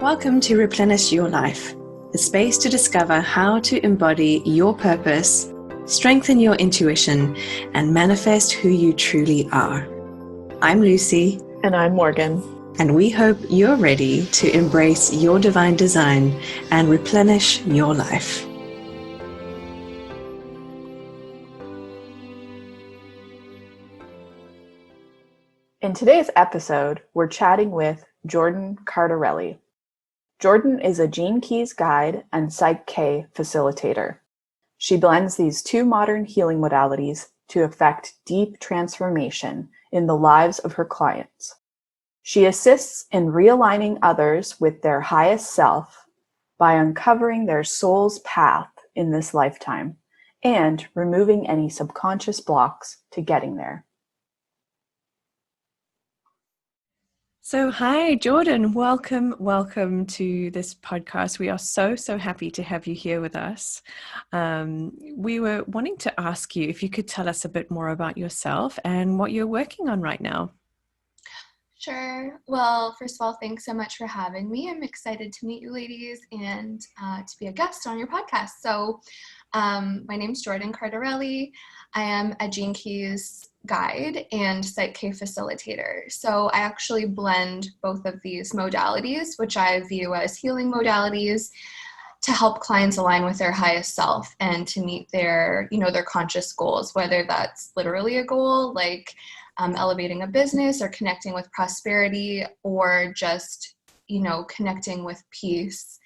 Welcome to Replenish Your Life, a space to discover how to embody your purpose, strengthen your intuition, and manifest who you truly are. I'm Lucy. And I'm Morgan. And we hope you're ready to embrace your divine design and replenish your life. In today's episode, we're chatting with Jordan Cardarelli. Jordan is a Gene Keys guide and Psych K facilitator. She blends these two modern healing modalities to effect deep transformation in the lives of her clients. She assists in realigning others with their highest self by uncovering their soul's path in this lifetime and removing any subconscious blocks to getting there. So hi, Jordan. Welcome to this podcast. We are so happy to have you here with us. We were wanting to ask you if you could tell us a bit more about yourself and what you're working on right now. Sure. Well, first of all, thanks so much for having me. I'm excited to meet you ladies and to be a guest on your podcast. So my name's Jordan Cardarelli. I am a Gene Keys guide and Psych K facilitator. So I actually blend both of these modalities, which I view as healing modalities, to help clients align with their highest self and to meet their conscious goals, whether that's literally a goal like elevating a business or connecting with prosperity, or just, connecting with peace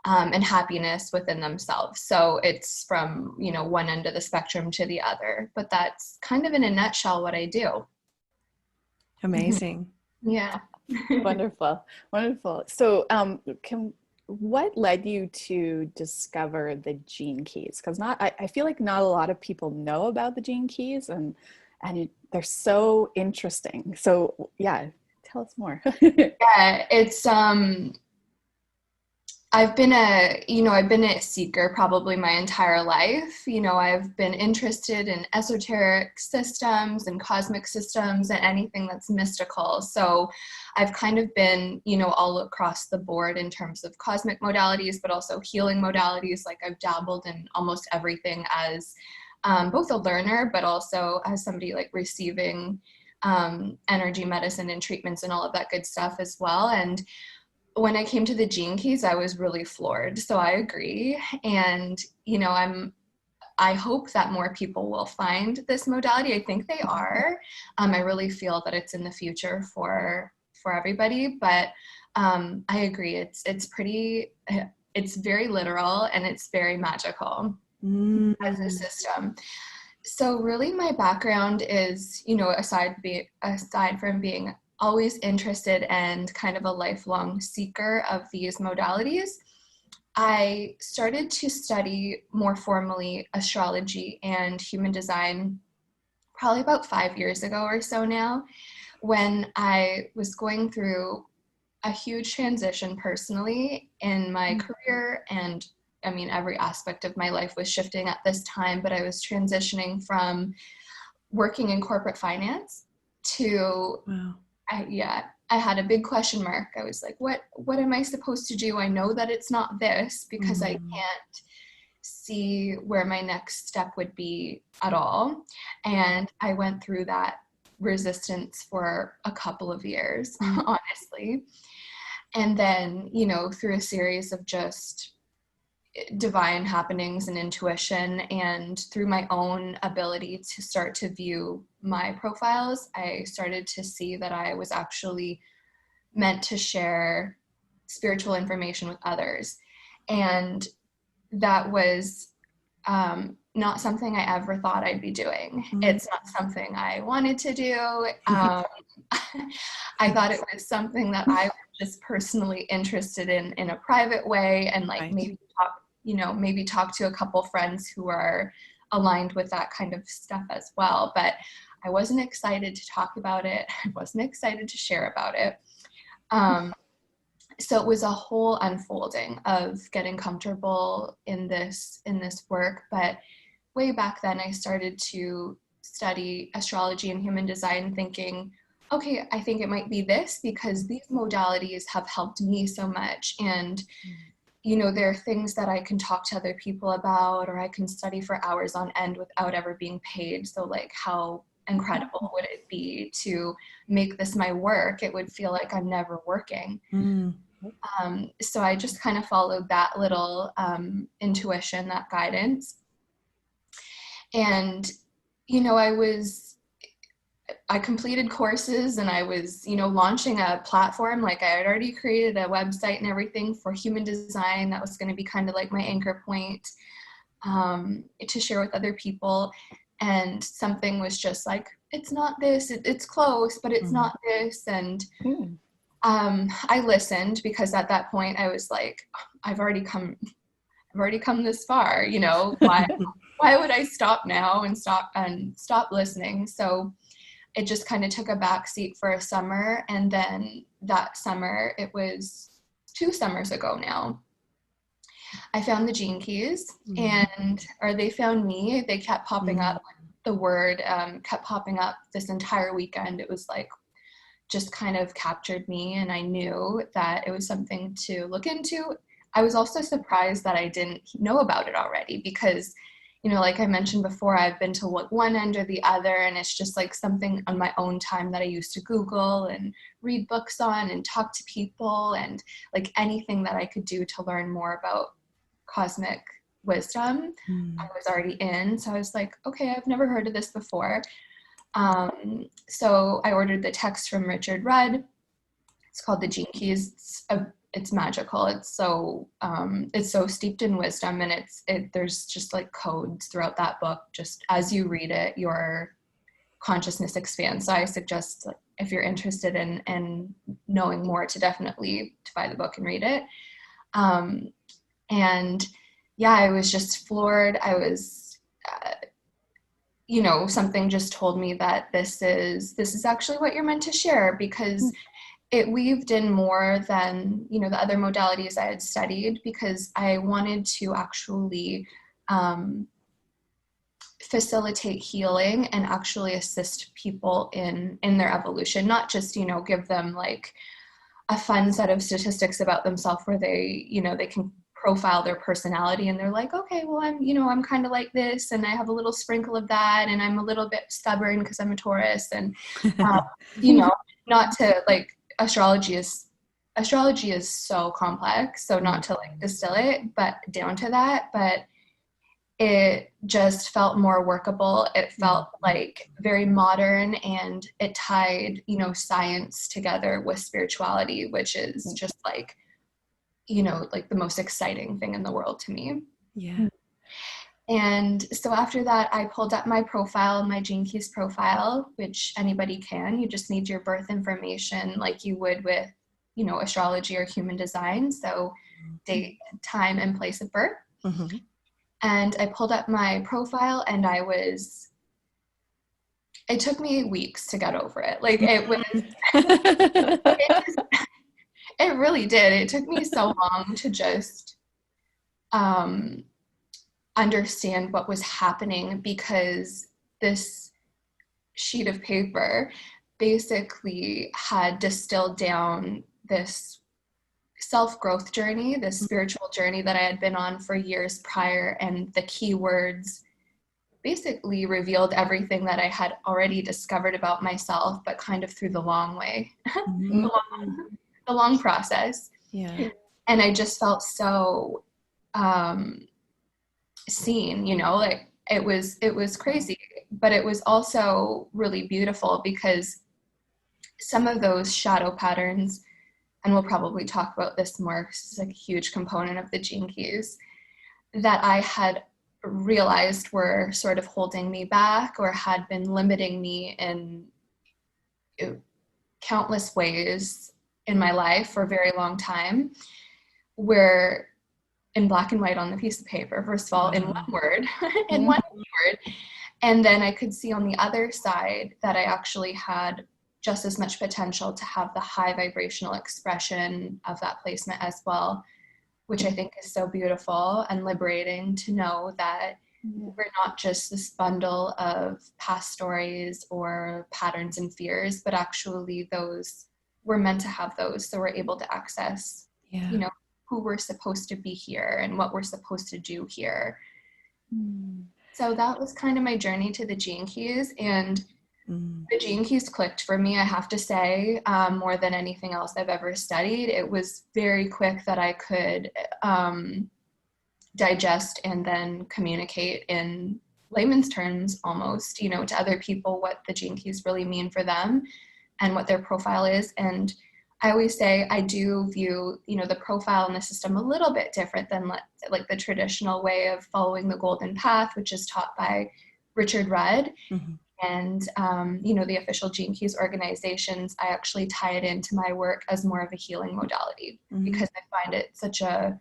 and happiness within themselves. So it's from, one end of the spectrum to the other, but that's kind of in a nutshell what I do. Amazing. Yeah. Wonderful. So what led you to discover the Gene Keys? Because I feel like not a lot of people know about the Gene Keys, and they're so interesting. So yeah, tell us more. Yeah, it's I've been a seeker probably my entire life. I've been interested in esoteric systems and cosmic systems and anything that's mystical. So I've kind of been, all across the board in terms of cosmic modalities, but also healing modalities. Like I've dabbled in almost everything as both a learner, but also as somebody like receiving energy medicine and treatments and all of that good stuff as well. And when I came to the Gene Keys, I was really floored. So I agree. And, I hope that more people will find this modality. I think they are. I really feel that it's in the future for everybody, but I agree. It's very literal and it's very magical as a system. So really my background is, aside from being always interested and kind of a lifelong seeker of these modalities, I started to study more formally astrology and human design probably about 5 years ago or so now, when I was going through a huge transition personally in my career. And every aspect of my life was shifting at this time, but I was transitioning from working in corporate finance to Wow. I had a big question mark. I was like, what am I supposed to do? I know that it's not this because I can't see where my next step would be at all. And I went through that resistance for a couple of years, honestly. And then, through a series of just divine happenings and intuition, and through my own ability to start to view my profiles, I started to see that I was actually meant to share spiritual information with others. And that was not something I ever thought I'd be doing. It's not something I wanted to do. I thought it was something that I was just personally interested in a private way, and like maybe talk to a couple friends who are aligned with that kind of stuff as well. But I wasn't excited to talk about it. I wasn't excited to share about it. So it was a whole unfolding of getting comfortable in this work. But way back then, I started to study astrology and human design, thinking, okay, I think it might be this because these modalities have helped me so much. And, you know, there are things that I can talk to other people about, or I can study for hours on end without ever being paid. So like, how incredible would it be to make this my work? It would feel like I'm never working. So I just kind of followed that little intuition, that guidance. And, you know, I completed courses, and I was, you know, launching a platform. Like I had already created a website and everything for human design. That was going to be kind of like my anchor point to share with other people. And something was just like, it's not this, it's close, but it's not this. And I listened, because at that point I was like, I've already come this far, you know, why would I stop now and stop listening? So it just kind of took a backseat for a summer. And then that summer, it was 2 summers ago now, I found the Gene Keys, or they found me. They kept popping up. The word kept popping up this entire weekend. It was like, just kind of captured me. And I knew that it was something to look into. I was also surprised that I didn't know about it already, because, you know, like I mentioned before, I've been to one end or the other, and it's just like something on my own time that I used to Google and read books on and talk to people, and like anything that I could do to learn more about cosmic wisdom, I was already in. So I was like, okay, I've never heard of this before. So I ordered the text from Richard Rudd. It's called the Gene Keys. It's magical. It's so steeped in wisdom, and there's just like codes throughout that book. Just as you read it, your consciousness expands. So I suggest, if you're interested in knowing more, to definitely to buy the book and read it. And yeah, I was just floored. I was, you know, something just told me that this is actually what you're meant to share, because it weaved in more than, you know, the other modalities I had studied, because I wanted to actually facilitate healing and actually assist people in their evolution, not just, you know, give them like a fun set of statistics about themselves where they, you know, they can profile their personality and they're like, okay, well, I'm kind of like this, and I have a little sprinkle of that, and I'm a little bit stubborn because I'm a Taurus, and you know, not to like, astrology is so complex, so not to like distill it but down to that, but it just felt more workable. It felt like very modern, and it tied, you know, science together with spirituality, which is just like, you know, like the most exciting thing in the world to me. Yeah. And so after that, I pulled up my profile, my Gene Keys profile, which anybody can. You just need your birth information like you would with, you know, astrology or human design. So date, time, and place of birth. And I pulled up my profile, and it took me weeks to get over it. Like it was, it really did. It took me so long to just understand what was happening, because this sheet of paper basically had distilled down this self-growth journey, this spiritual journey that I had been on for years prior, and the keywords basically revealed everything that I had already discovered about myself, but kind of through the long way, the long process. Yeah. And I just felt so seen, you know, like it was crazy, but it was also really beautiful, because some of those shadow patterns, and we'll probably talk about this more, this is like a huge component of the Gene Keys, that I had realized were sort of holding me back or had been limiting me in countless ways in my life for a very long time, were in black and white on the piece of paper, first of all, in one word, in one word. And then I could see on the other side that I actually had just as much potential to have the high vibrational expression of that placement as well, which I think is so beautiful and liberating to know that we're not just this bundle of past stories or patterns and fears, but actually those, we're meant to have those, so we're able to access, you know, who we're supposed to be here and what we're supposed to do here. So that was kind of my journey to the Gene Keys, and the Gene Keys clicked for me, I have to say, more than anything else I've ever studied. It was very quick that I could digest and then communicate in layman's terms almost, you know, to other people what the Gene Keys really mean for them and what their profile is. And I always say I do view, you know, the profile and the system a little bit different than like the traditional way of following the golden path, which is taught by Richard Rudd. And, you know, the official Gene Keys organizations, I actually tie it into my work as more of a healing modality because I find it such a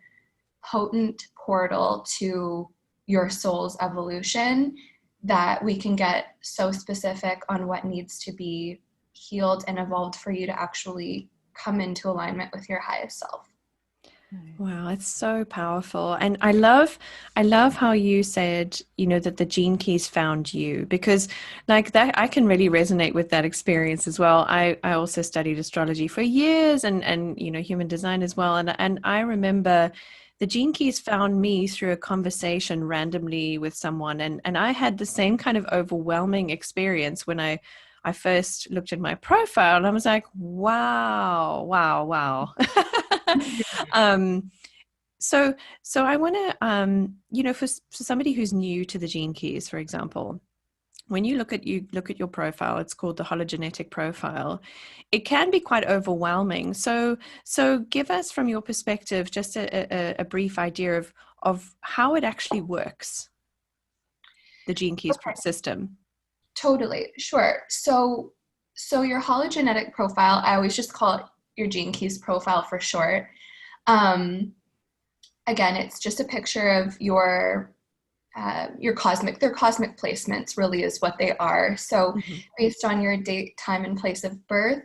potent portal to your soul's evolution that we can get so specific on what needs to be healed and evolved for you to actually come into alignment with your highest self. Wow, it's so powerful. And I love how you said, you know, that the Gene Keys found you, because like that, I can really resonate with that experience as well. I also studied astrology for years and, you know, human design as well. And I remember the Gene Keys found me through a conversation randomly with someone. And I had the same kind of overwhelming experience when I first looked at my profile, and I was like, wow. So I want to, you know, for somebody who's new to the Gene Keys, for example, when you look at your profile, it's called the hologenetic profile. It can be quite overwhelming. So give us, from your perspective, just a brief idea of how it actually works, the Gene Keys system. Totally, sure. So your hologenetic profile, I always just call it your Gene Keys profile for short. Again, it's just a picture of your cosmic placements really is what they are. So based on your date, time, and place of birth,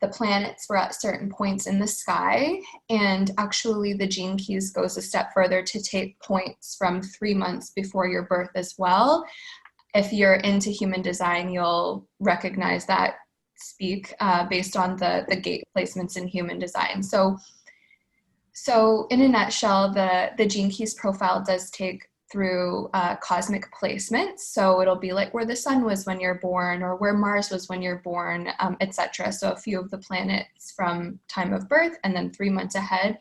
the planets were at certain points in the sky. And actually the Gene Keys goes a step further to take points from 3 months before your birth as well. If you're into human design, you'll recognize that speak based on the gate placements in human design. So in a nutshell, the Gene Keys profile does take through cosmic placements. So it'll be like where the sun was when you're born, or where Mars was when you're born, etc. So a few of the planets from time of birth and then 3 months ahead.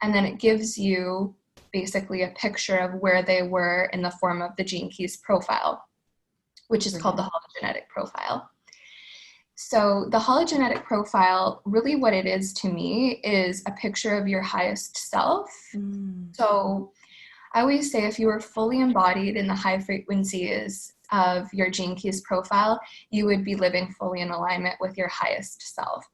And then it gives you basically a picture of where they were in the form of the Gene Keys profile, which is called the hologenetic profile. So the hologenetic profile, really what it is to me is a picture of your highest self. So I always say if you were fully embodied in the high frequencies of your Gene Keys profile, you would be living fully in alignment with your highest self.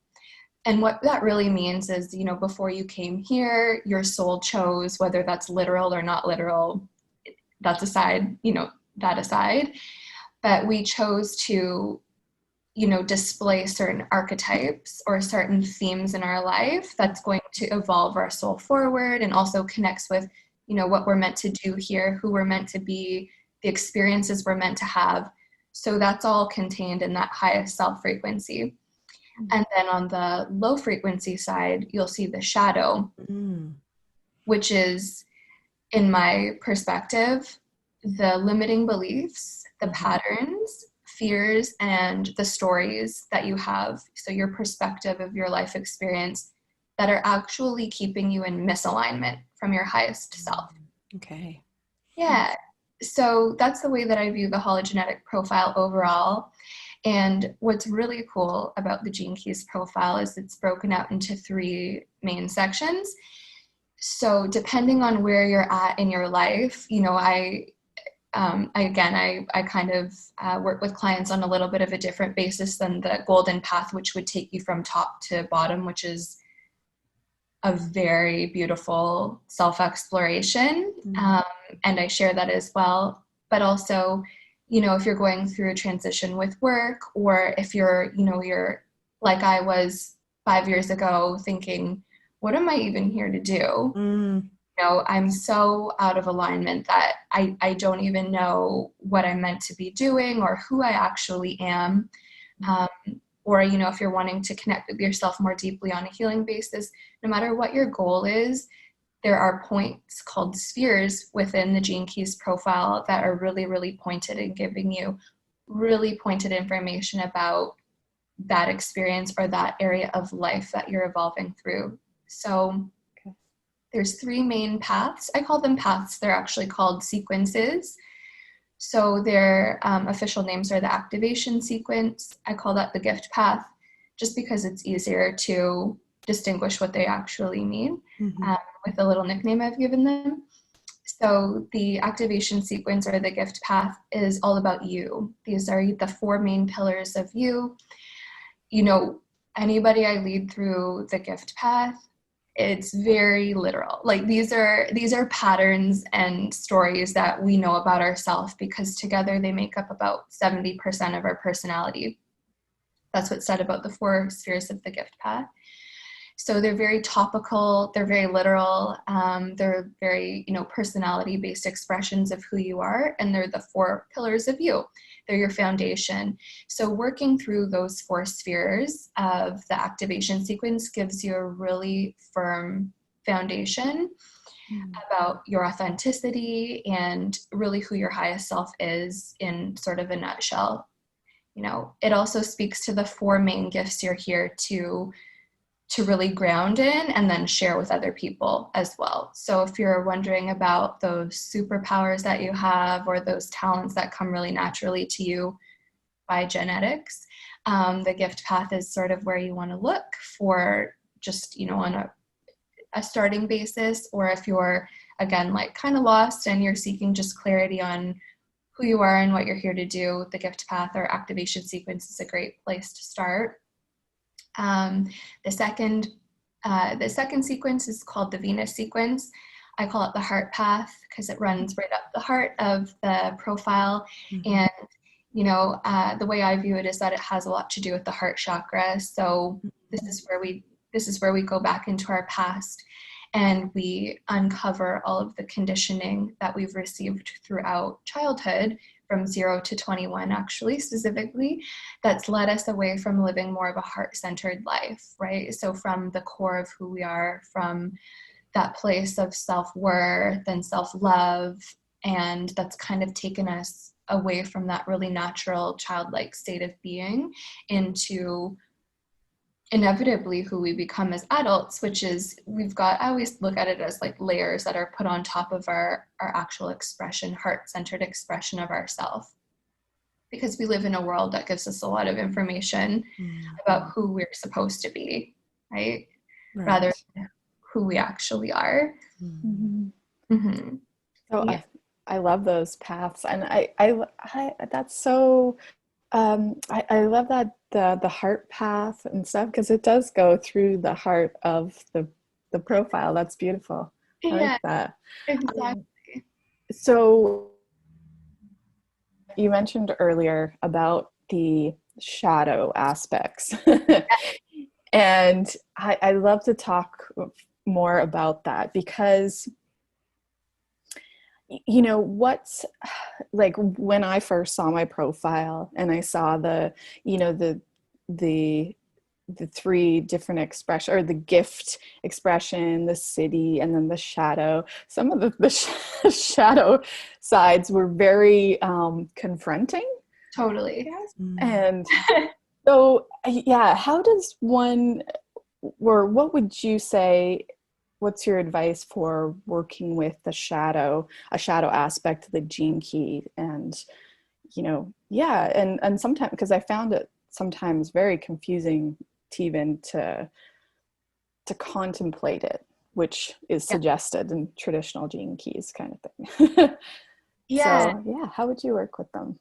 And what that really means is, you know, before you came here, your soul chose, whether that's literal or not literal, that's aside, you know, that aside. But we chose to, you know, display certain archetypes or certain themes in our life that's going to evolve our soul forward and also connects with, you know, what we're meant to do here, who we're meant to be, the experiences we're meant to have. So that's all contained in that highest self frequency. And then on the low frequency side, you'll see the shadow, which is, in my perspective, the limiting beliefs, the patterns, fears, and the stories that you have. So your perspective of your life experience that are actually keeping you in misalignment from your highest self. Okay. Yeah. So that's the way that I view the hologenetic profile overall. And what's really cool about the Gene Keys profile is it's broken out into 3 main sections. So depending on where you're at in your life, you know, I kind of work with clients on a little bit of a different basis than the golden path, which would take you from top to bottom, which is a very beautiful self-exploration. And I share that as well. But also, you know, if you're going through a transition with work, or if you're, you know, you're like I was 5 years ago thinking, what am I even here to do? I'm so out of alignment that I don't even know what I'm meant to be doing or who I actually am. Or, if you're wanting to connect with yourself more deeply on a healing basis, no matter what your goal is, there are points called spheres within the Gene Keys profile that are really, really pointed and giving you really pointed information about that experience or that area of life that you're evolving through. So there's 3 main paths. I call them paths. They're actually called sequences. So their official names are the activation sequence. I call that the gift path, just because it's easier to distinguish what they actually mean with a little nickname I've given them. So the activation sequence or the gift path is all about you. These are the 4 main pillars of you. Anybody I lead through the gift path, it's very literal. Like these are patterns and stories that we know about ourselves, because together they make up about 70% of our personality. That's what's said about the 4 spheres of the gift path. So they're very topical, they're very literal, they're very, personality-based expressions of who you are, and they're the 4 pillars of you. They're your foundation. So working through those 4 spheres of the activation sequence gives you a really firm foundation about your authenticity and really who your highest self is in sort of a nutshell. It also speaks to the 4 main gifts you're here to really ground in and then share with other people as well. So if you're wondering about those superpowers that you have or those talents that come really naturally to you by genetics, the gift path is sort of where you want to look for, just, on a starting basis. Or if you're, again, like kind of lost and you're seeking just clarity on who you are and what you're here to do, the gift path or activation sequence is a great place to start. The second sequence is called the Venus sequence. I call it the heart path because it runs right up the heart of the profile. And, the way I view it is that it has a lot to do with the heart chakra. So this is where we go back into our past and we uncover all of the conditioning that we've received throughout childhood, from 0 to 21, actually, specifically, that's led us away from living more of a heart-centered life, right? So from the core of who we are, from that place of self-worth and self-love, and that's kind of taken us away from that really natural childlike state of being into inevitably who we become as adults, which is I always look at it as like layers that are put on top of our actual expression, heart-centered expression of ourself, because we live in a world that gives us a lot of information about who we're supposed to be, right? Rather than who we actually are. So yeah. I love those paths, and I that's so I love that the heart path and stuff, because it does go through the heart of the profile. That's beautiful. I like that. Exactly. So you mentioned earlier about the shadow aspects. And I love to talk more about that, because what's like, when I first saw my profile and I saw the 3 different expression, or the gift expression, the city, and then the shadow, some of the shadow sides were very confronting. Totally. And so, yeah, how does one, or what would you say, what's your advice for working with a shadow aspect of the Gene Key? And, and sometimes, because I found it sometimes very confusing to even to contemplate it, which is suggested in traditional Gene Keys kind of thing. So, how would you work with them?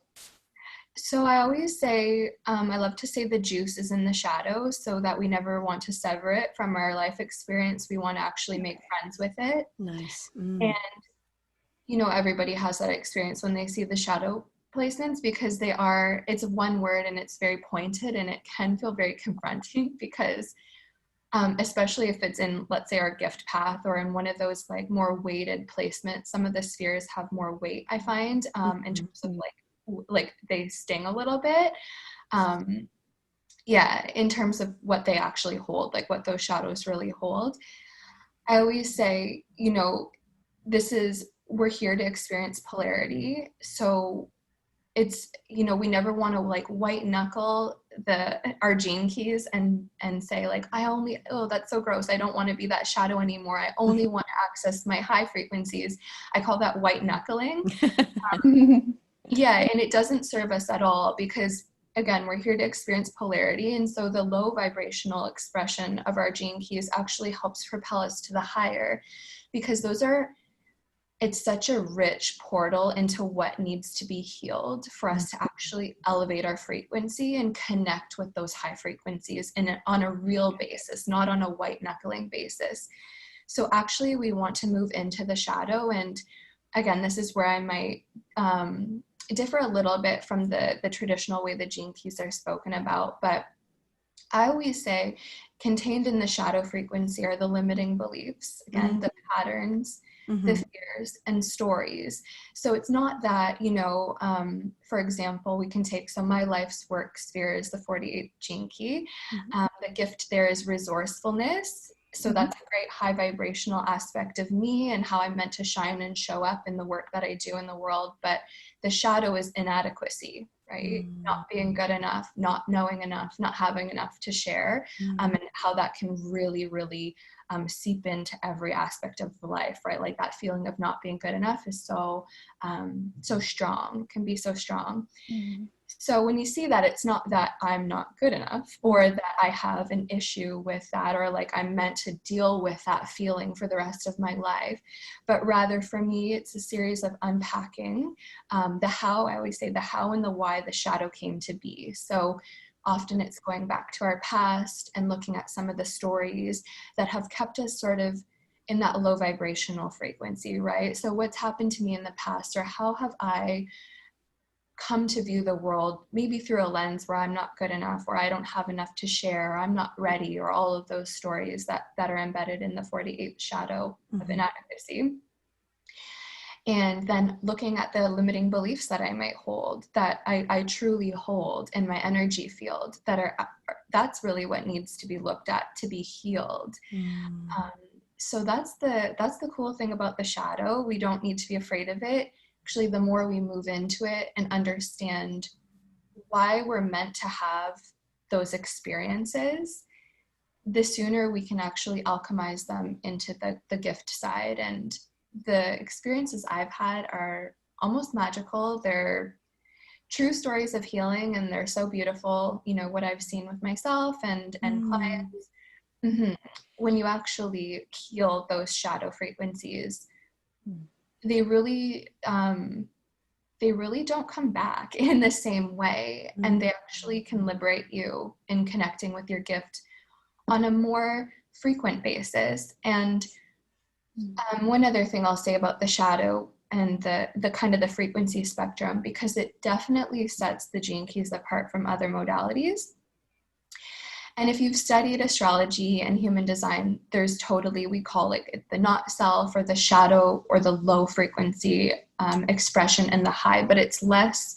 So I always say, I love to say the juice is in the shadow, so that we never want to sever it from our life experience. We want to actually make friends with it. Nice. And, everybody has that experience when they see the shadow placements, because it's one word and it's very pointed, and it can feel very confronting, because especially if it's in, let's say, our gift path or in one of those like more weighted placements. Some of the spheres have more weight, I find, in terms of like they sting a little bit. Yeah, in terms of what they actually hold, like what those shadows really hold. I always say, we're here to experience polarity. So it's, we never want to like white knuckle our gene keys and say like, that's so gross. I don't want to be that shadow anymore. I only want to access my high frequencies. I call that white knuckling. Yeah. And it doesn't serve us at all, because again, we're here to experience polarity. And so the low vibrational expression of our gene keys actually helps propel us to the higher, because it's such a rich portal into what needs to be healed for us to actually elevate our frequency and connect with those high frequencies on a real basis, not on a white knuckling basis. So actually we want to move into the shadow. And again, this is where I might differ a little bit from the traditional way the gene keys are spoken about. But I always say contained in the shadow frequency are the limiting beliefs, again, the patterns, the fears and stories. So it's not that, for example, we can take, so my life's work sphere is the 48th gene key. The gift there is resourcefulness. So that's a great high vibrational aspect of me and how I'm meant to shine and show up in the work that I do in the world. But the shadow is inadequacy, right? Not being good enough, not knowing enough, not having enough to share, and how that can really, really seep into every aspect of life, right? Like that feeling of not being good enough is so strong, can be so strong. So when you see that, it's not that I'm not good enough or that I have an issue with that, or like I'm meant to deal with that feeling for the rest of my life, but rather for me, it's a series of unpacking the how. I always say the how and the why the shadow came to be. So often it's going back to our past and looking at some of the stories that have kept us sort of in that low vibrational frequency, right? So what's happened to me in the past, or how have I come to view the world maybe through a lens where I'm not good enough, or I don't have enough to share, or I'm not ready, or all of those stories that are embedded in the 48th shadow of inadequacy. And then looking at the limiting beliefs that I might hold, that I truly hold in my energy field, that's really what needs to be looked at to be healed. So that's the cool thing about the shadow. We don't need to be afraid of it. Actually, the more we move into it and understand why we're meant to have those experiences, the sooner we can actually alchemize them into the gift side. And the experiences I've had are almost magical. They're true stories of healing, and they're so beautiful, what I've seen with myself and clients. When you actually heal those shadow frequencies, they really don't come back in the same way. And they actually can liberate you in connecting with your gift on a more frequent basis. And one other thing I'll say about the shadow and the kind of the frequency spectrum, because it definitely sets the gene keys apart from other modalities. And if you've studied astrology and human design, there's we call it the not self, or the shadow, or the low frequency expression, and the high, but it's less.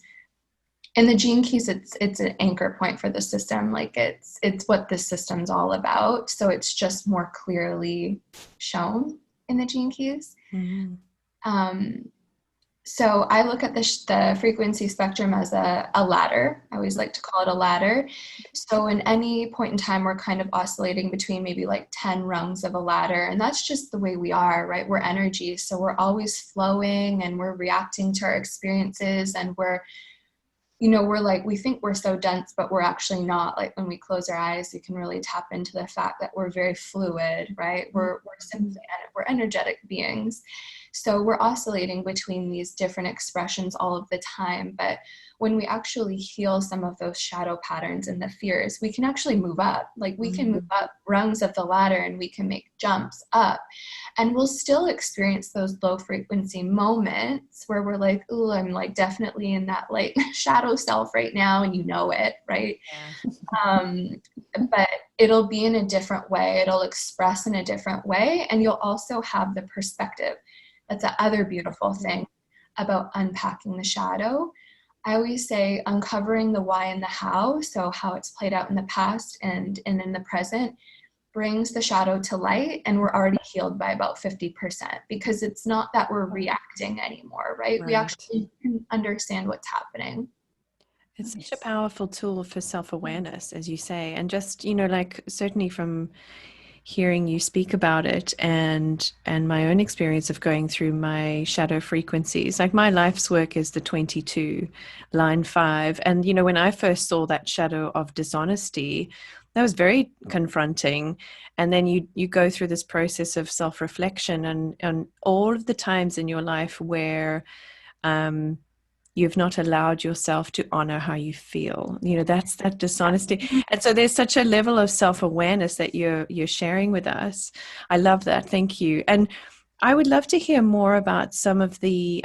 In the gene keys, it's an anchor point for the system. Like it's what the system's all about. So it's just more clearly shown in the gene keys. So I look at the frequency spectrum as a ladder. I always like to call it a ladder. So in any point in time, we're kind of oscillating between maybe like 10 rungs of a ladder. And that's just the way we are, right? We're energy. So we're always flowing and we're reacting to our experiences, and we're we think we're so dense, but we're actually not. Like when we close our eyes, we can really tap into the fact that we're very fluid, right? We're energetic beings. So we're oscillating between these different expressions all of the time. But when we actually heal some of those shadow patterns and the fears, we can actually move up. Like we can move up rungs of the ladder, and we can make jumps up. And we'll still experience those low frequency moments where we're like, ooh, I'm like definitely in that like shadow self right now, and it, right? But it'll be in a different way. It'll express in a different way. And you'll also have the perspective. That's the other beautiful thing about unpacking the shadow. I always say uncovering the why and the how, so how it's played out in the past and in the present, brings the shadow to light, and we're already healed by about 50% because it's not that we're reacting anymore, right? We actually can understand what's happening. It's such a powerful tool for self-awareness, as you say, and just, you know, like certainly from hearing you speak about it and my own experience of going through my shadow frequencies, like my life's work is the 22 line 5, and you know, when I first saw that shadow of dishonesty, that was very confronting. And then you go through this process of self-reflection and all of the times in your life where you've not allowed yourself to honor how you feel. You know, that's that dishonesty. And so there's such a level of self-awareness that you're sharing with us. I love that. Thank you. And I would love to hear more about some of the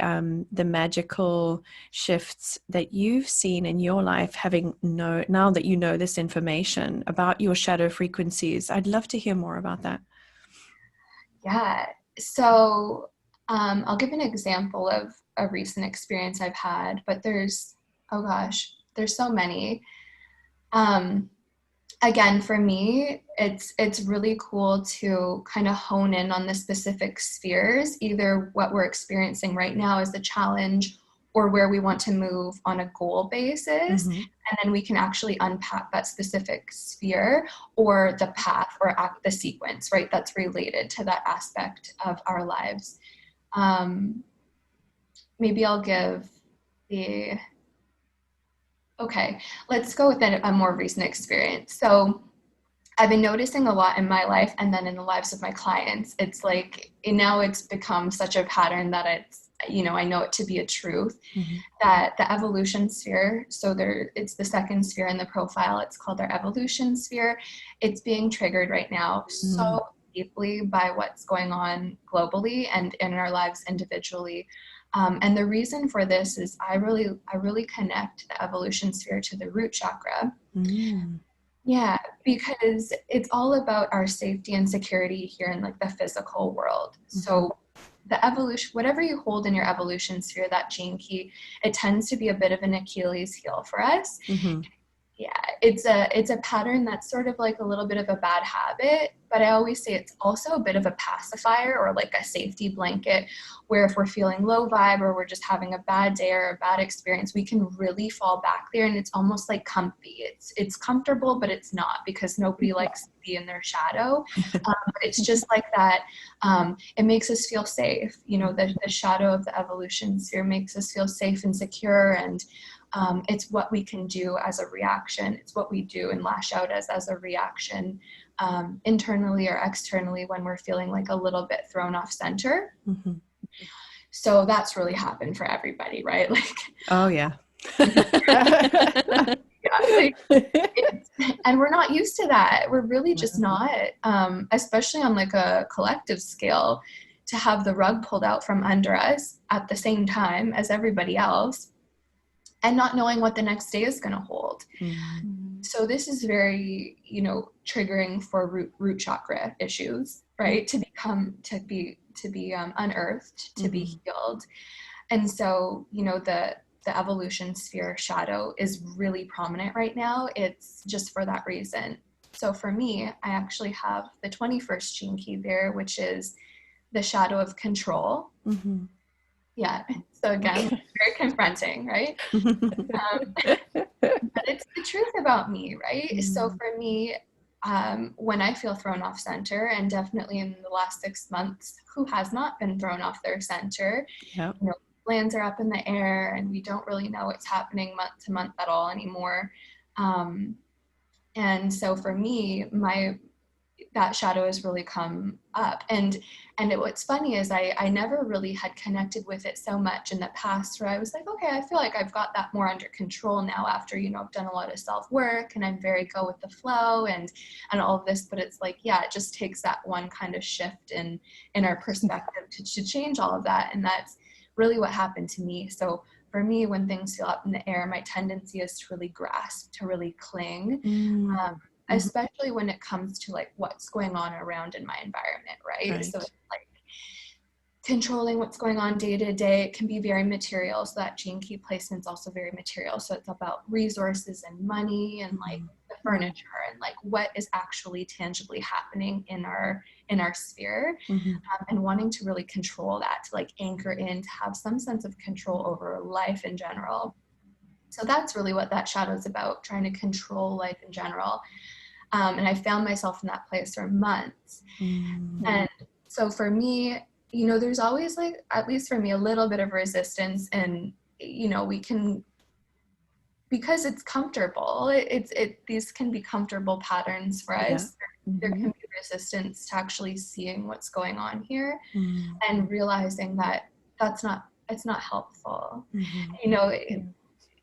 magical shifts that you've seen in your life, now that you know this information about your shadow frequencies. I'd love to hear more about that. Yeah. So I'll give an example of a recent experience I've had, but there's so many. Again, for me, it's really cool to kind of hone in on the specific spheres, either what we're experiencing right now as the challenge or where we want to move on a goal basis. Mm-hmm. And then we can actually unpack that specific sphere or the path or the sequence, right? That's related to that aspect of our lives. Maybe I'll give let's go with a more recent experience. So I've been noticing a lot in my life and then in the lives of my clients. It's like, now it's become such a pattern that it's, you know, I know it to be a truth, that the evolution sphere, so it's the second sphere in the profile, it's called our evolution sphere. It's being triggered right now so deeply by what's going on globally and in our lives individually. And the reason for this is I really connect the evolution sphere to the root chakra. Yeah, because it's all about our safety and security here in like the physical world. So the evolution, whatever you hold in your evolution sphere, that gene key, it tends to be a bit of an Achilles heel for us. Yeah, it's a pattern that's sort of like a little bit of a bad habit, but I always say it's also a bit of a pacifier or like a safety blanket, where if we're feeling low vibe or we're just having a bad day or a bad experience, we can really fall back there, and it's almost like comfy. It's comfortable, but it's not, because nobody likes to be in their shadow. It's just like that. It makes us feel safe. You know, the shadow of the evolution sphere makes us feel safe and secure, and it's what we can do as a reaction. It's what we do and lash out as a reaction, internally or externally, when we're feeling like a little bit thrown off center. So that's really happened for everybody, right? Like, oh yeah. And we're not used to that. We're really just not, especially on like a collective scale, to have the rug pulled out from under us at the same time as everybody else, and not knowing what the next day is going to hold. So this is very, you know, triggering for root chakra issues, right? To be unearthed, to be healed. And so, you know, the evolution sphere shadow is really prominent right now. It's just for that reason. So for me, I actually have the 21st gene key there, which is the shadow of control. Yeah. So again, very confronting, right? But it's the truth about me, right? So for me, when I feel thrown off center, and definitely in the last 6 months, who has not been thrown off their center? Yep. You know, plans are up in the air, and we don't really know what's happening month to month at all anymore. And so for me, that shadow has really come up. And what's funny is I never really had connected with it so much in the past, where I was like, okay, I feel like I've got that more under control now after, you know, I've done a lot of self-work and I'm very go with the flow and all of this. But it's like, yeah, it just takes that one kind of shift in our perspective to change all of that. And that's really what happened to me. So for me, when things feel up in the air, my tendency is to really grasp, to really cling. especially when it comes to like what's going on around in my environment, right? So it's like controlling what's going on day to day. It can be very material. So that gene key placement is also very material. So it's about resources and money and like the furniture and like what is actually tangibly happening in our sphere, and wanting to really control that, to like anchor in, to have some sense of control over life in general. So that's really what that shadow is about, trying to control life in general. And I found myself in that place for months. And so for me, you know, there's always like, at least for me, a little bit of resistance, and, you know, we can, because it's comfortable, these can be comfortable patterns for us. There can be resistance to actually seeing what's going on here and realizing that it's not helpful.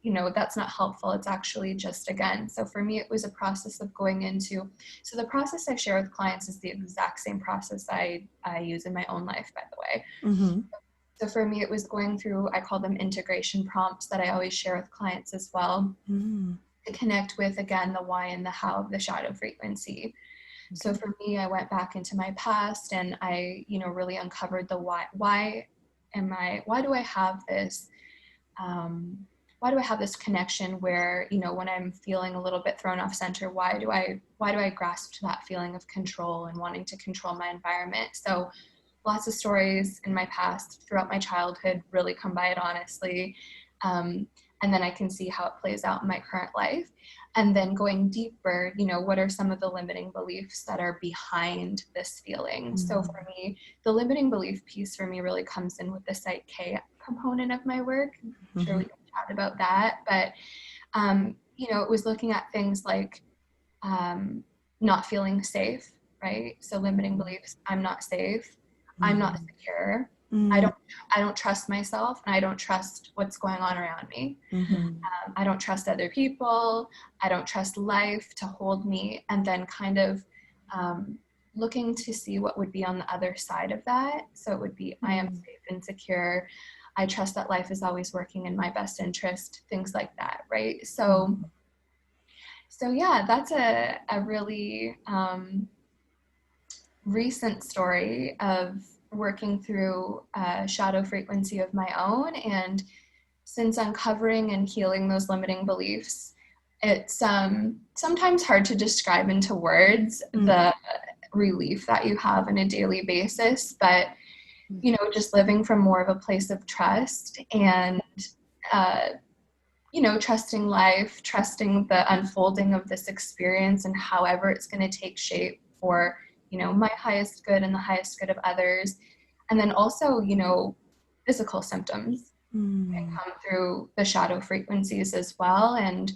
You know, that's not helpful. It's actually just, again, so for me, it was a process of going into, so the process I share with clients is the exact same process I use in my own life, by the way. So for me, it was going through, I call them integration prompts that I always share with clients as well, to connect with, again, the why and the how of the shadow frequency. So for me, I went back into my past and I, you know, really uncovered the why do I have this, why do I have this connection where, you know, when I'm feeling a little bit thrown off center, why do I grasp to that feeling of control and wanting to control my environment? So lots of stories in my past throughout my childhood really come by it honestly. And then I can see how it plays out in my current life. And then going deeper, you know, what are some of the limiting beliefs that are behind this feeling? So for me, the limiting belief piece for me really comes in with the Psych K component of my work. I'm sure we can chat about that. But, you know, it was looking at things like not feeling safe, right? So limiting beliefs, I'm not safe, I'm not secure, I don't trust myself, and I don't trust what's going on around me. I don't trust other people, I don't trust life to hold me, and then kind of looking to see what would be on the other side of that. So it would be, I am safe and secure, I trust that life is always working in my best interest, things like that, right? So yeah, that's a really recent story of working through a shadow frequency of my own. And since uncovering and healing those limiting beliefs, it's sometimes hard to describe into words the relief that you have on a daily basis, but you know, just living from more of a place of trust and you know, trusting life, trusting the unfolding of this experience and however it's going to take shape for, you know, my highest good and the highest good of others. And then also, you know, physical symptoms can come through the shadow frequencies as well. And,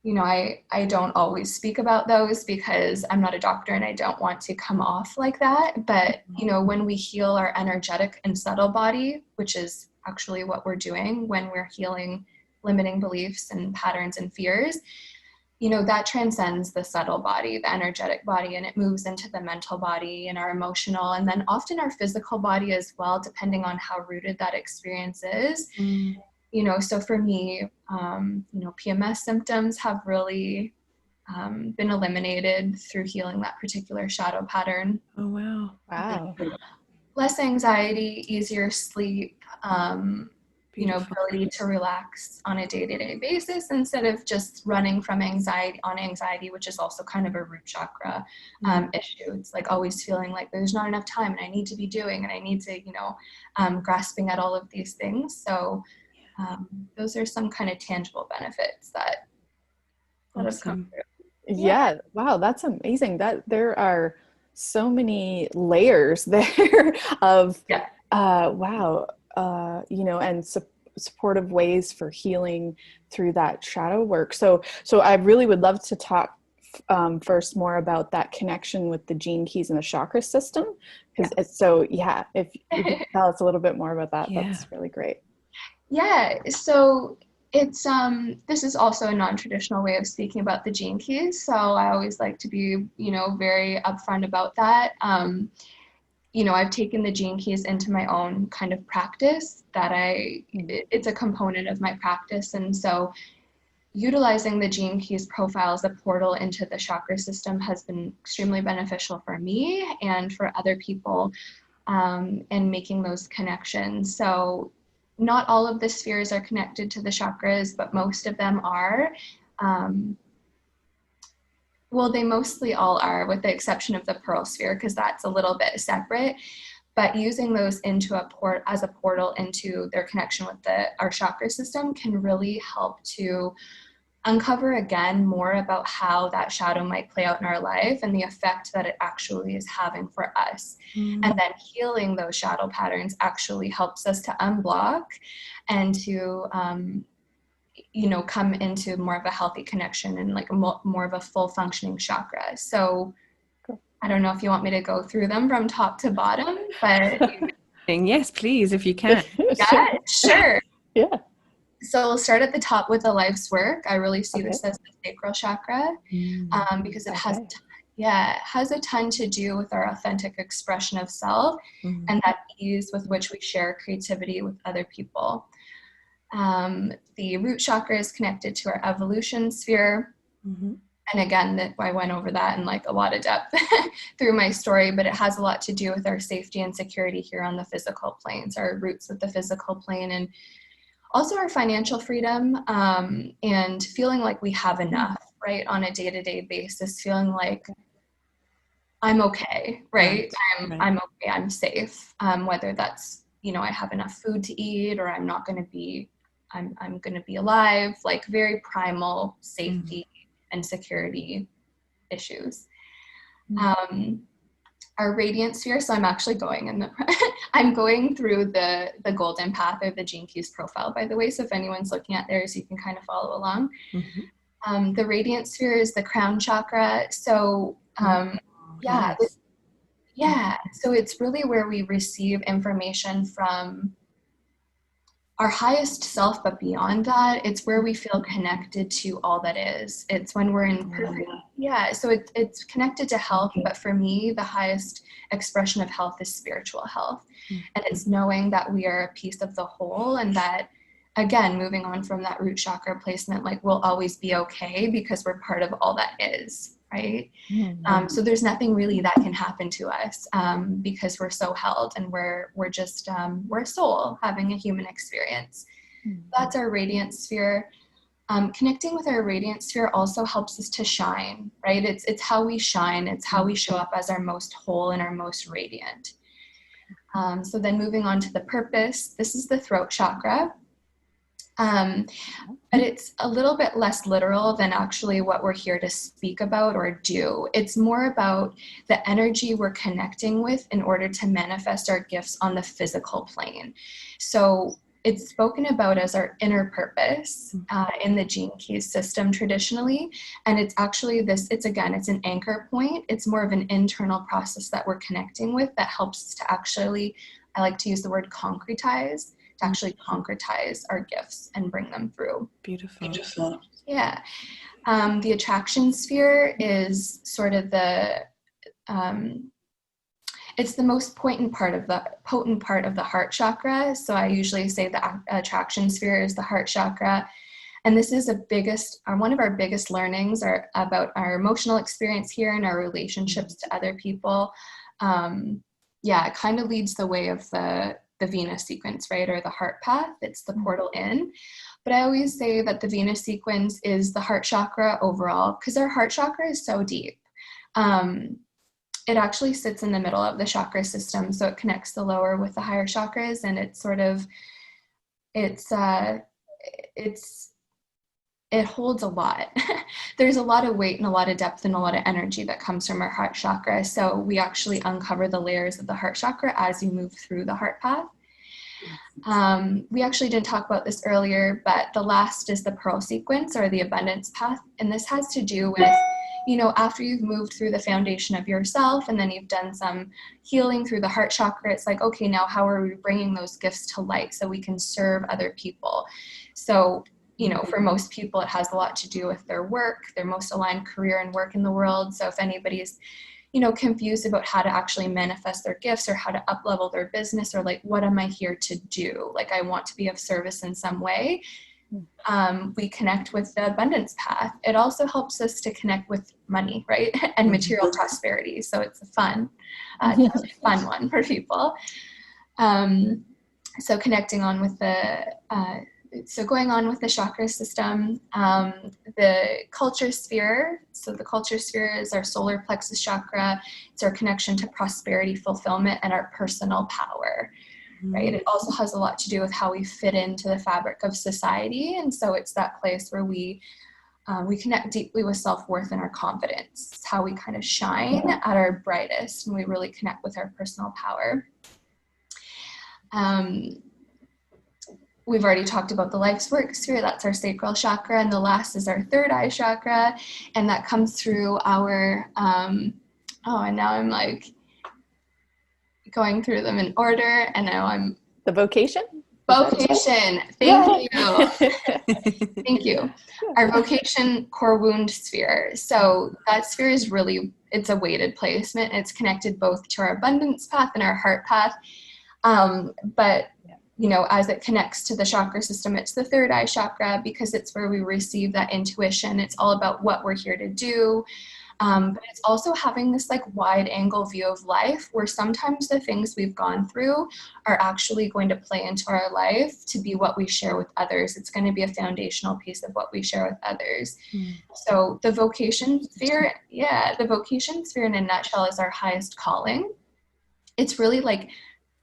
you know, I don't always speak about those because I'm not a doctor and I don't want to come off like that. But, you know, when we heal our energetic and subtle body, which is actually what we're doing when we're healing limiting beliefs and patterns and fears, you know, that transcends the subtle body, the energetic body, and it moves into the mental body and our emotional, and then often our physical body as well, depending on how rooted that experience is. You know, so for me, you know, PMS symptoms have really been eliminated through healing that particular shadow pattern. Oh, wow. Wow. Less anxiety, easier sleep, you know, ability to relax on a day-to-day basis instead of just running from anxiety, which is also kind of a root chakra issue. It's like always feeling like there's not enough time and I need to be doing and I need to, you know, grasping at all of these things. So those are some kind of tangible benefits that have come through. Yeah. Wow, that's amazing. That there are so many layers there of wow. You know, and supportive ways for healing through that shadow work. So I really would love to talk first more about that connection with the gene keys and the chakra system. Because it's so, if you could tell us a little bit more about that, that's really great. Yeah, so it's this is also a non-traditional way of speaking about the gene keys. So I always like to be, you know, very upfront about that. You know, I've taken the gene keys into my own kind of practice that it's a component of my practice. And so utilizing the Gene Keys profile as a portal into the chakra system has been extremely beneficial for me and for other people, in making those connections. So not all of the spheres are connected to the chakras, but most of them are. Well, they mostly all are, with the exception of the pearl sphere, because that's a little bit separate. But using those into as a portal into their connection with our chakra system can really help to uncover again more about how that shadow might play out in our life and the effect that it actually is having for us. And then healing those shadow patterns actually helps us to unblock and to come into more of a healthy connection and like more of a full functioning chakra. So I don't know if you want me to go through them from top to bottom, but yes, please, if you can. Yeah, sure. Yeah. So we'll start at the top with the life's work. I really see this as the sacral chakra, because it has a ton to do with our authentic expression of self and that ease with which we share creativity with other people. The root chakra is connected to our evolution sphere. And again, I went over that in like a lot of depth through my story, but it has a lot to do with our safety and security here on the physical planes, our roots with the physical plane, and also our financial freedom, and feeling like we have enough, right? On a day-to-day basis, feeling like I'm okay, right? I'm okay, I'm safe. Whether that's, I have enough food to eat, or I'm not going to be, I'm going to be alive, like very primal safety and security issues. Our radiant sphere, so I'm actually going I'm going through the golden path or the Gene Keys profile, by the way, so if anyone's looking at theirs, you can kind of follow along. The radiant sphere is the crown chakra, so so it's really where we receive information from our highest self, but beyond that, it's where we feel connected to all that is. It's when we're in perfect, so it's connected to health, but for me, the highest expression of health is spiritual health. And it's knowing that we are a piece of the whole, and that, again, moving on from that root chakra placement, like we'll always be okay because we're part of all that is, right? So there's nothing really that can happen to us, because we're so held, and we're just we're a soul having a human experience. That's our radiant sphere. Connecting with our radiant sphere also helps us to shine, right? It's how we shine. It's how we show up as our most whole and our most radiant. So then moving on to the purpose, this is the throat chakra. But it's a little bit less literal than actually what we're here to speak about or do. It's more about the energy we're connecting with in order to manifest our gifts on the physical plane. So it's spoken about as our inner purpose in the Gene Keys system traditionally. And it's actually it's an anchor point. It's more of an internal process that we're connecting with that helps us to actually, I like to use the word concretize, to actually concretize our gifts and bring them through. Beautiful. Yeah. The attraction sphere is sort of it's the most potent part of the heart chakra. So I usually say the attraction sphere is the heart chakra. And this is one of our biggest learnings are about our emotional experience here and our relationships to other people. It kind of leads the way of the Venus sequence, right? Or the heart path. It's the portal in. But I always say that the Venus sequence is the heart chakra overall, because our heart chakra is so deep. It actually sits in the middle of the chakra system. So it connects the lower with the higher chakras, and it's sort of, it holds a lot. There's a lot of weight and a lot of depth and a lot of energy that comes from our heart chakra. So we actually uncover the layers of the heart chakra as you move through the heart path. We actually didn't talk about this earlier, but the last is the pearl sequence or the abundance path. And this has to do with, after you've moved through the foundation of yourself and then you've done some healing through the heart chakra, it's like, okay, now how are we bringing those gifts to light so we can serve other people? So for most people, it has a lot to do with their work, their most aligned career and work in the world. So if anybody's, confused about how to actually manifest their gifts or how to up-level their business or like, what am I here to do? Like, I want to be of service in some way. We connect with the abundance path. It also helps us to connect with money, right? And material prosperity. So it's a fun one for people. So connecting on with going on with the chakra system, the culture sphere. So the culture sphere is our solar plexus chakra. It's our connection to prosperity, fulfillment, and our personal power, right? It also has a lot to do with how we fit into the fabric of society. And so it's that place where we connect deeply with self-worth and our confidence. It's how we kind of shine at our brightest, and we really connect with our personal power. We've already talked about the life's work sphere. That's our sacral chakra. And the last is our third eye chakra. And that comes through our, and now I'm like going through them in order. And now I'm... The vocation? Vocation. Thank you. Thank you. Our vocation core wound sphere. So that sphere is really, it's a weighted placement. It's connected both to our abundance path and our heart path. But as it connects to the chakra system, it's the third eye chakra because it's where we receive that intuition. It's all about what we're here to do. But it's also having this like wide angle view of life where sometimes the things we've gone through are actually going to play into our life to be what we share with others. It's going to be a foundational piece of what we share with others. So the vocation sphere, the vocation sphere in a nutshell is our highest calling. It's really like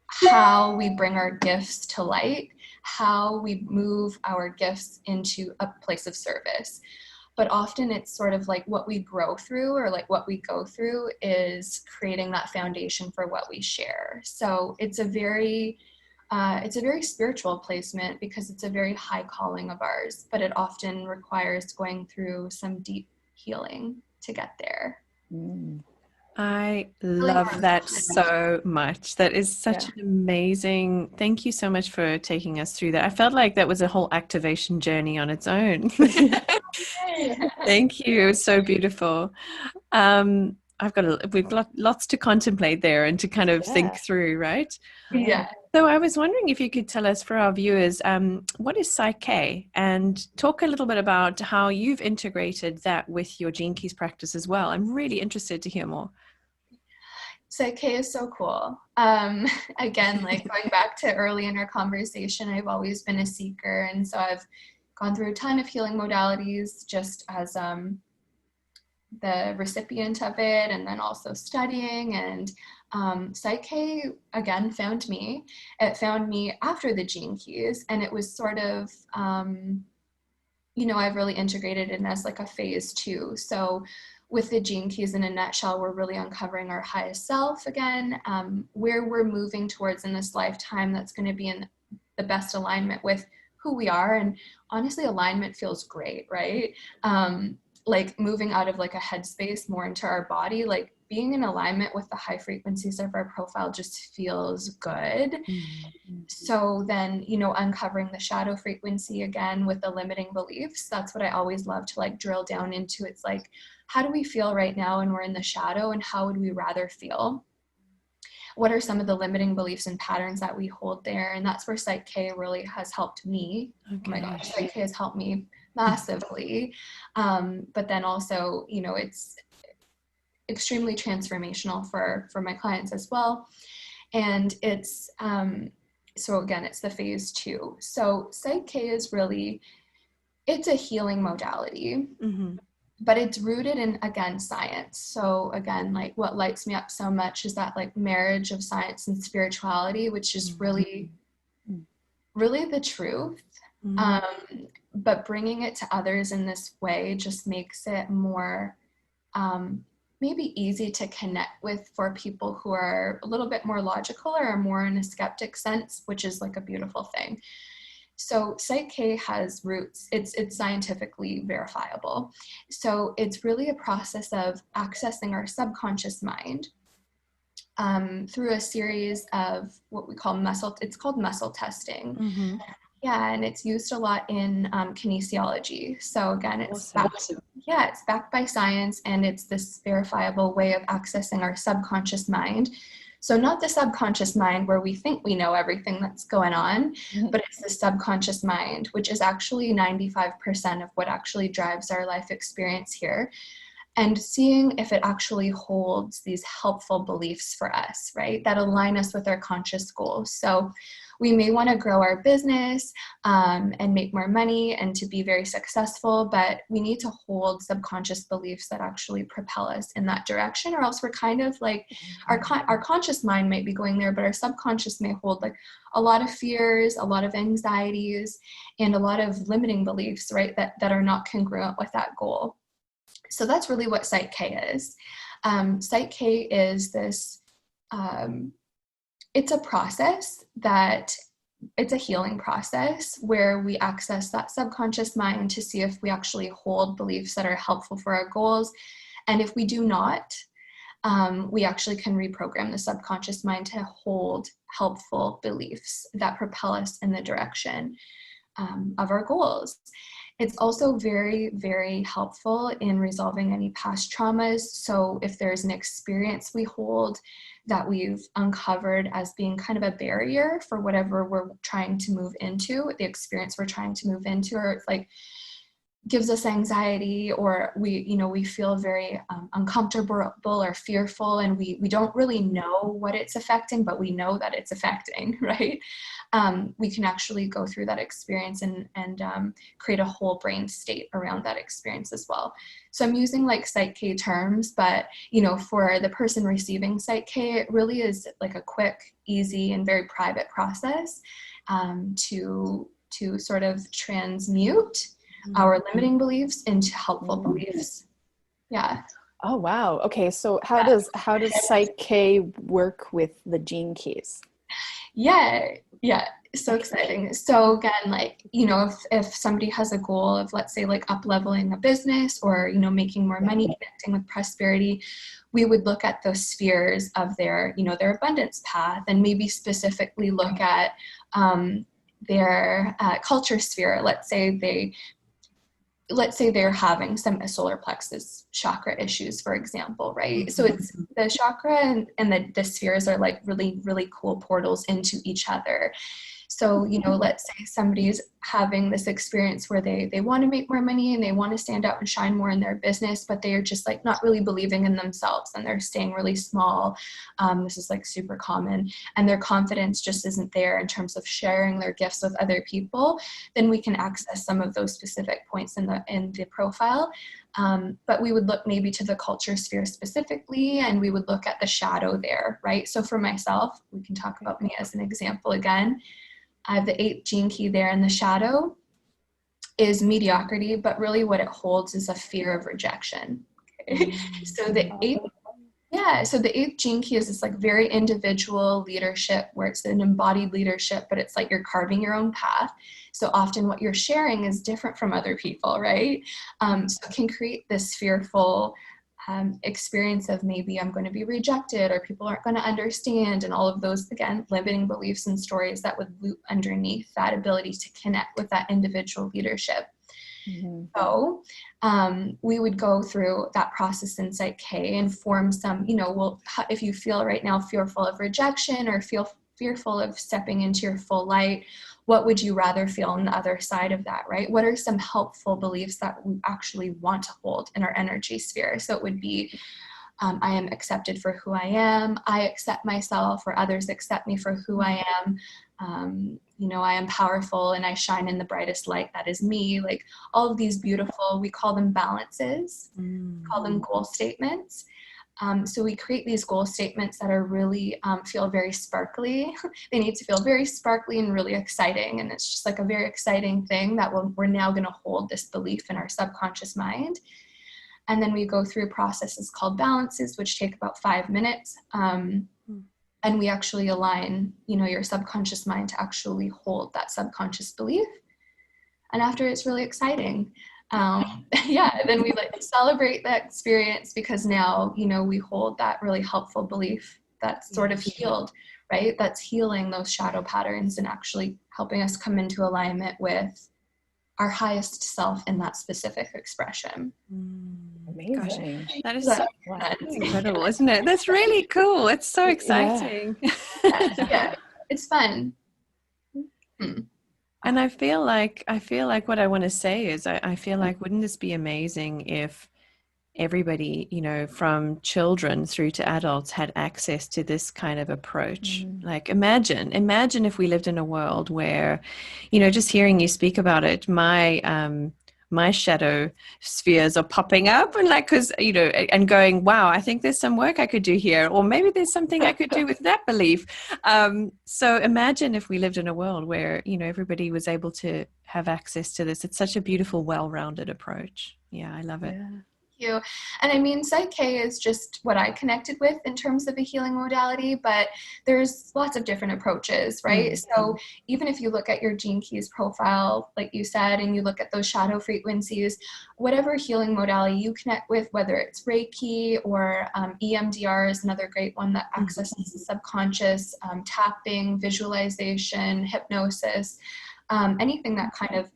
how we bring our gifts to light, how we move our gifts into a place of service. But often it's sort of like what we grow through or like what we go through is creating that foundation for what we share. So it's a very spiritual placement because it's a very high calling of ours, but it often requires going through some deep healing to get there. I love that so much. That is such an amazing, thank you so much for taking us through that. I felt like that was a whole activation journey on its own. Thank you. It was so beautiful. We've got lots to contemplate there and to kind of think through, right? Yeah. So I was wondering if you could tell us for our viewers, what is Psych K, and talk a little bit about how you've integrated that with your Gene Keys practice as well. I'm really interested to hear more. Psych K is so cool. Again, like going back to early in our conversation, I've always been a seeker. And so I've gone through a ton of healing modalities just as the recipient of it, and then also studying. And Psych K, again, found me. It found me after the Gene Keys. And it was sort of, I've really integrated it as like a phase 2. So with the Gene Keys in a nutshell, we're really uncovering our highest self again, where we're moving towards in this lifetime that's going to be in the best alignment with who we are. And honestly, alignment feels great, right? Like moving out of like a headspace more into our body, like being in alignment with the high frequencies of our profile just feels good. So then, uncovering the shadow frequency again with the limiting beliefs, that's what I always love to like drill down into. It's like, how do we feel right now when we're in the shadow, and how would we rather feel? What are some of the limiting beliefs and patterns that we hold there? And that's where Psych K really has helped me. Okay. Oh my gosh, Psych K has helped me massively. But then also, it's extremely transformational for my clients as well. And it's, so again, it's the phase 2. So Psych K is really, it's a healing modality. But it's rooted in, again, science. So again, like what lights me up so much is that like marriage of science and spirituality, which is really, really the truth. But bringing it to others in this way just makes it more maybe easy to connect with for people who are a little bit more logical or are more in a skeptic sense, which is like a beautiful thing. So Psych K has roots, it's scientifically verifiable. So it's really a process of accessing our subconscious mind through a series of what we call it's called muscle testing. Yeah, and it's used a lot in kinesiology. So again, it's backed by science, and it's this verifiable way of accessing our subconscious mind So not the subconscious mind where we think we know everything that's going on, but it's the subconscious mind, which is actually 95% of what actually drives our life experience here. And seeing if it actually holds these helpful beliefs for us, right, that align us with our conscious goals. So we may want to grow our business and make more money and to be very successful, but we need to hold subconscious beliefs that actually propel us in that direction, or else we're kind of like, our conscious mind might be going there, but our subconscious may hold like a lot of fears, a lot of anxieties, and a lot of limiting beliefs, right, that are not congruent with that goal. So that's really what Psych K is. Psych K is this, it's a process it's a healing process where we access that subconscious mind to see if we actually hold beliefs that are helpful for our goals. And if we do not, we actually can reprogram the subconscious mind to hold helpful beliefs that propel us in the direction of our goals. It's also very, very helpful in resolving any past traumas. So if there's an experience we hold that we've uncovered as being kind of a barrier for whatever we're trying to move into, the experience we're trying to move into, or it's like gives us anxiety, or we feel very uncomfortable or fearful, and we don't really know what it's affecting, but we know that it's affecting, right? We can actually go through that experience and create a whole brain state around that experience as well. So I'm using like Psych K terms, but for the person receiving Psych K, it really is like a quick, easy, and very private process to sort of transmute our limiting beliefs into helpful beliefs. Yeah. Oh, wow. Okay. So how does Psych K work with the Gene Keys? Yeah. So exciting. So again, like, if somebody has a goal of, let's say, like up leveling a business, or, making more money, connecting with prosperity, we would look at those spheres of their abundance path, and maybe specifically look at their culture sphere. Let's say they're having some solar plexus chakra issues, for example, right? So it's the chakra and the spheres are like really, really cool portals into each other. So, let's say somebody's having this experience where they want to make more money and they want to stand out and shine more in their business, but they are just like not really believing in themselves, and they're staying really small. This is like super common, and their confidence just isn't there in terms of sharing their gifts with other people. Then we can access some of those specific points in the profile. But we would look maybe to the culture sphere specifically, and we would look at the shadow there, right? So for myself, we can talk about me as an example again. I have the 8th gene key there, and the shadow is mediocrity, but really what it holds is a fear of rejection. Okay? So the 8th gene key is this like very individual leadership, where it's an embodied leadership, but it's like you're carving your own path. So often what you're sharing is different from other people, right? So it can create this fearful experience of maybe I'm going to be rejected, or people aren't going to understand, and all of those, again, limiting beliefs and stories that would loop underneath that ability to connect with that individual leadership. So we would go through that process in Psych K and form some, if you feel right now fearful of rejection, or feel fearful of stepping into your full light, what would you rather feel on the other side of that, right? What are some helpful beliefs that we actually want to hold in our energy sphere? So it would be, I am accepted for who I am. I accept myself, or others accept me for who I am. I am powerful and I shine in the brightest light. That is me. Like all of these beautiful, we call them balances, call them goal statements. So we create these goal statements that are really feel very sparkly. They need to feel very sparkly and really exciting. And it's just like a very exciting thing that we're now going to hold this belief in our subconscious mind. And then we go through processes called balances, which take about 5 minutes. And we actually align, your subconscious mind to actually hold that subconscious belief. And after, it's really exciting. Then we like to celebrate that experience, because now, we hold that really helpful belief that's sort of healed, right? That's healing those shadow patterns and actually helping us come into alignment with our highest self in that specific expression. Amazing. That is So, that's incredible, isn't it? That's really cool. It's so exciting. yeah, it's fun. Hmm. And I feel like what I want to say is I feel like, wouldn't this be amazing if everybody, from children through to adults, had access to this kind of approach? Like, imagine if we lived in a world where, just hearing you speak about it, my shadow spheres are popping up, and like, because and going, wow, I think there's some work I could do here, or maybe there's something I could do with that belief. So imagine if we lived in a world where everybody was able to have access to this. It's such a beautiful, well-rounded approach. Yeah, I love it. You. And I mean, Psych K is just what I connected with in terms of a healing modality, but there's lots of different approaches, right? Mm-hmm. So even if you look at your Gene Keys profile, like you said, and you look at those shadow frequencies, whatever healing modality you connect with, whether it's Reiki or EMDR is another great one that accesses the subconscious, tapping, visualization, hypnosis, anything that kind of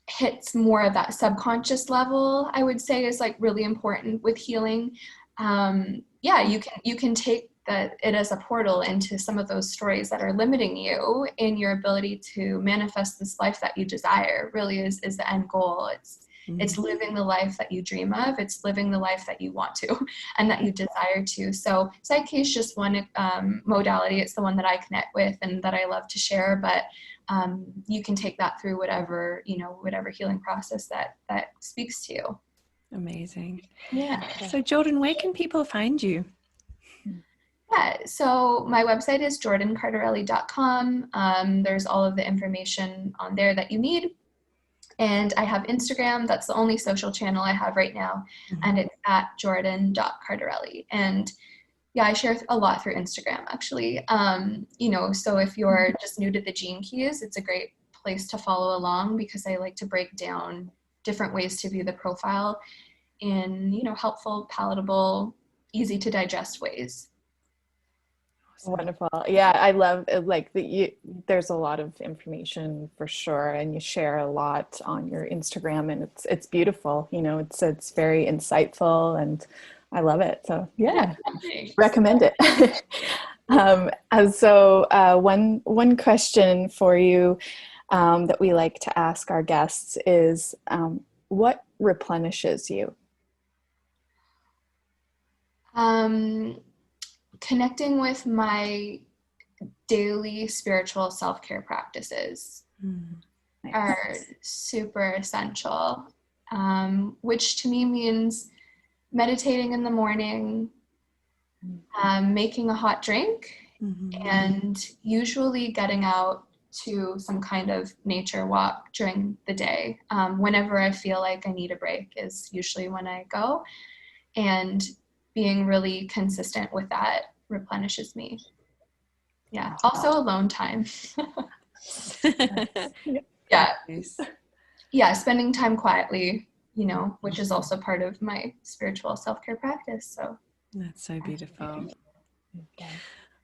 hits more of that subconscious level, I would say, is like really important with healing. You can take it as a portal into some of those stories that are limiting you in your ability to manifest this life that you desire. Really is the end goal. It's living the life that you dream of. It's living the life that you want to and that you desire to. So Psych K is just one modality. It's the one that I connect with and that I love to share. But you can take that through whatever healing process that speaks to you. Amazing. Yeah. So Jordan, where can people find you? Yeah, so my website is jordancardarelli.com. There's all of the information on there that you need. And I have Instagram. That's the only social channel I have right now. And it's at jordan.cardarelli. And yeah, I share a lot through Instagram, actually. So if you're just new to the Gene Keys, it's a great place to follow along because I like to break down different ways to view the profile in, helpful, palatable, easy to digest ways. Wonderful. Yeah, I love like there's a lot of information for sure, and you share a lot on your Instagram, and it's beautiful. It's very insightful, and I love it. So yeah, recommend it. One question for you that we like to ask our guests is, what replenishes you? Connecting with my daily spiritual self-care practices are super essential, which to me means meditating in the morning, making a hot drink, and usually getting out to some kind of nature walk during the day. Whenever I feel like I need a break is usually when I go, and being really consistent with that replenishes me. Yeah. Also alone time. Yeah. Yeah. Spending time quietly, which is also part of my spiritual self-care practice. So that's so beautiful.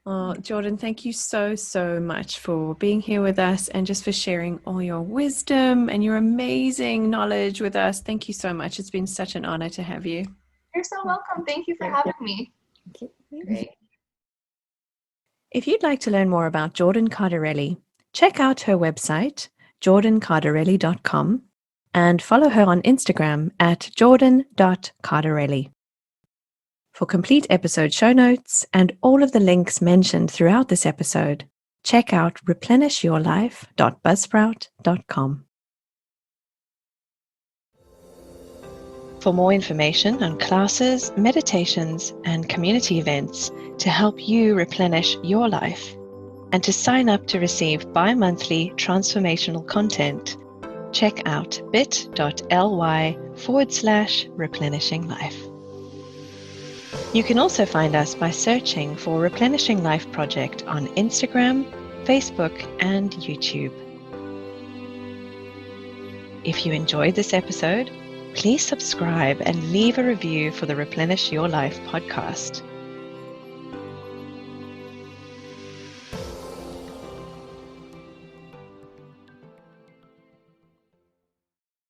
Oh, Jordan, thank you so, so much for being here with us and just for sharing all your wisdom and your amazing knowledge with us. Thank you so much. It's been such an honor to have you. You're so welcome. Thank you for having me. Great. If you'd like to learn more about Jordan Cardarelli, check out her website, jordancardarelli.com, and follow her on Instagram at jordan.cardarelli. For complete episode show notes and all of the links mentioned throughout this episode, check out replenishyourlife.buzzsprout.com. For more information on classes, meditations, and community events to help you replenish your life, and to sign up to receive bi-monthly transformational content, check out bit.ly/replenishing life. You can also find us by searching for Replenishing Life Project on Instagram, Facebook, and YouTube. If you enjoyed this episode, please subscribe and leave a review for the Replenish Your Life podcast.